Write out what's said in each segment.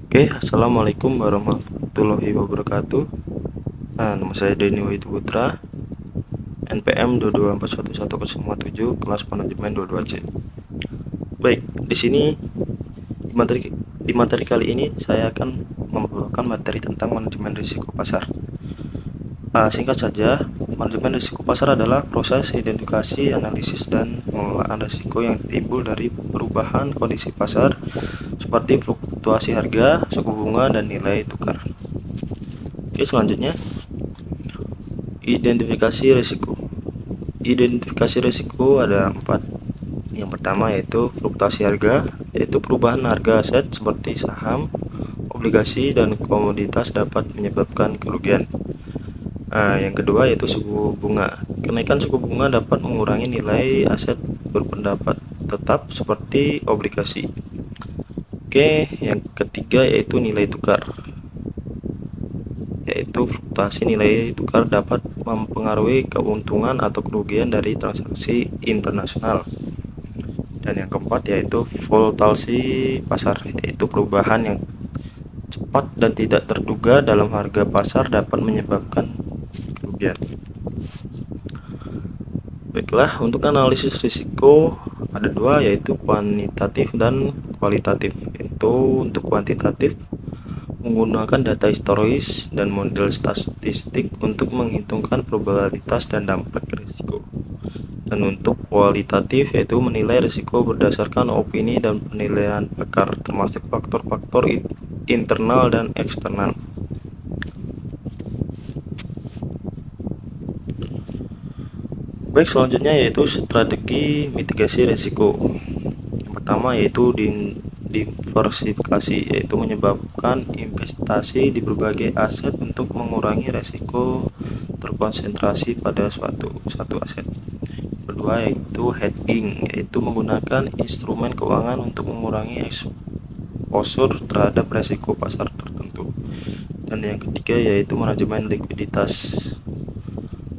Oke, assalamualaikum warahmatullahi wabarakatuh. Nama saya Denny Wahid Putra, NPM 2241107, kelas manajemen 22C. Baik, di sini di materi kali ini saya akan membawakan materi tentang manajemen risiko pasar. Singkat saja, manajemen risiko pasar adalah proses identifikasi, analisis, dan pengelolaan risiko yang timbul dari perubahan kondisi pasar seperti fluktuasi harga, suku bunga, dan nilai tukar. Oke, selanjutnya identifikasi risiko. Identifikasi risiko ada 4. Yang pertama yaitu fluktuasi harga, yaitu perubahan harga aset seperti saham, obligasi, dan komoditas dapat menyebabkan kerugian. Yang kedua yaitu suku bunga. Kenaikan suku bunga dapat mengurangi nilai aset berpendapat tetap seperti obligasi. Oke, yang ketiga yaitu nilai tukar, yaitu fluktuasi nilai tukar dapat mempengaruhi keuntungan atau kerugian dari transaksi internasional. Dan yang keempat yaitu volatility pasar, yaitu perubahan yang cepat dan tidak terduga dalam harga pasar dapat menyebabkan kerugian. Baiklah, untuk analisis risiko ada 2, yaitu kuantitatif dan kualitatif. Yaitu untuk kuantitatif menggunakan data historis dan model statistik untuk menghitungkan probabilitas dan dampak risiko. Dan untuk kualitatif yaitu menilai risiko berdasarkan opini dan penilaian pakar, termasuk faktor-faktor internal dan eksternal. Baik, selanjutnya yaitu strategi mitigasi risiko. Yang pertama yaitu diversifikasi, yaitu menyebabkan investasi di berbagai aset untuk mengurangi risiko terkonsentrasi pada satu aset. Kedua yaitu hedging, yaitu menggunakan instrumen keuangan untuk mengurangi exposure terhadap risiko pasar tertentu. Dan yang ketiga yaitu manajemen likuiditas,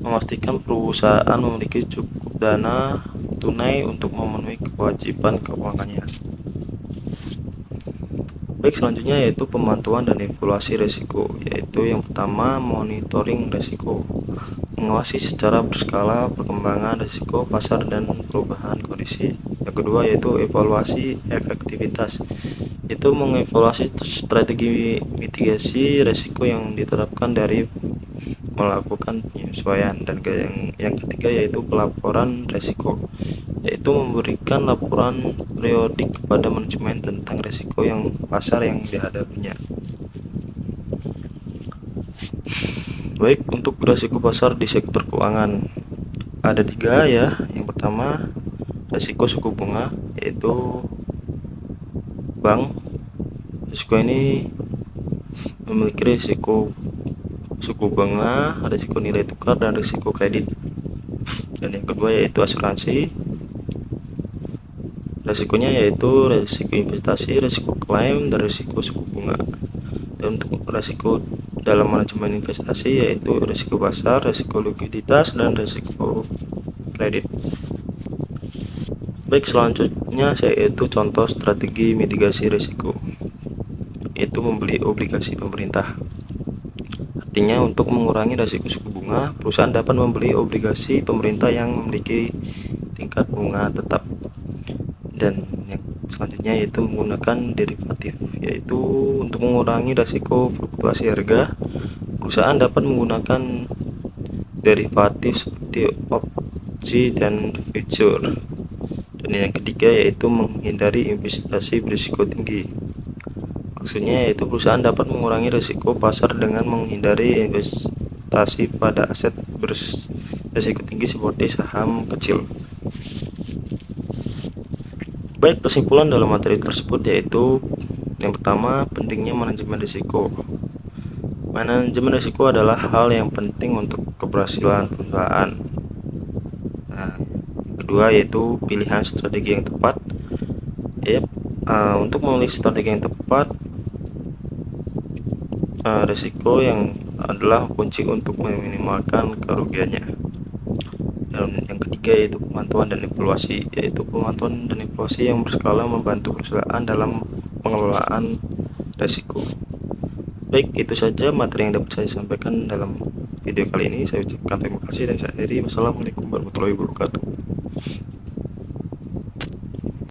memastikan perusahaan memiliki cukup dana tunai untuk memenuhi kewajiban keuangannya. Baik, selanjutnya yaitu pemantauan dan evaluasi risiko, yaitu yang pertama monitoring risiko, mengawasi secara berskala perkembangan risiko pasar dan perubahan kondisi. Yang kedua yaitu evaluasi efektivitas, itu mengevaluasi strategi mitigasi risiko yang diterapkan dari melakukan penyesuaian. Dan yang ketiga yaitu pelaporan risiko, yaitu memberikan laporan periodik kepada manajemen tentang risiko yang pasar yang dihadapinya. Baik, untuk risiko pasar di sektor keuangan ada 3 ya. Yang pertama risiko suku bunga, yaitu bank. Risiko ini memiliki risiko suku bunga, risiko nilai tukar, dan risiko kredit. Dan yang kedua yaitu asuransi. Risikonya yaitu risiko investasi, risiko klaim, dan risiko suku bunga. Dan untuk risiko dalam manajemen investasi yaitu risiko pasar, risiko likuiditas, dan risiko kredit. Baik, selanjutnya yaitu contoh strategi mitigasi risiko, yaitu membeli obligasi pemerintah. Artinya untuk mengurangi risiko suku bunga, perusahaan dapat membeli obligasi pemerintah yang memiliki tingkat bunga tetap. Dan yang selanjutnya yaitu menggunakan derivatif, yaitu untuk mengurangi risiko fluktuasi harga, perusahaan dapat menggunakan derivatif seperti opsi dan future. Dan yang ketiga yaitu menghindari investasi berisiko tinggi. Maksudnya yaitu perusahaan dapat mengurangi risiko pasar dengan menghindari investasi pada aset berisiko tinggi seperti saham kecil. Baik, kesimpulan dalam materi tersebut yaitu yang pertama, pentingnya manajemen risiko. Manajemen risiko adalah hal yang penting untuk keberhasilan perusahaan. Kedua yaitu pilihan strategi yang tepat. Untuk memilih strategi yang tepat, risiko yang adalah kunci untuk meminimalkan kerugiannya. Dan yang ketiga yaitu pemantauan dan evaluasi, yang berskala membantu perusahaan dalam pengelolaan risiko. Baik, itu saja materi yang dapat saya sampaikan dalam video kali ini. Saya ucapkan terima kasih dan saya akhiri. Wassalamualaikum warahmatullahi wabarakatuh.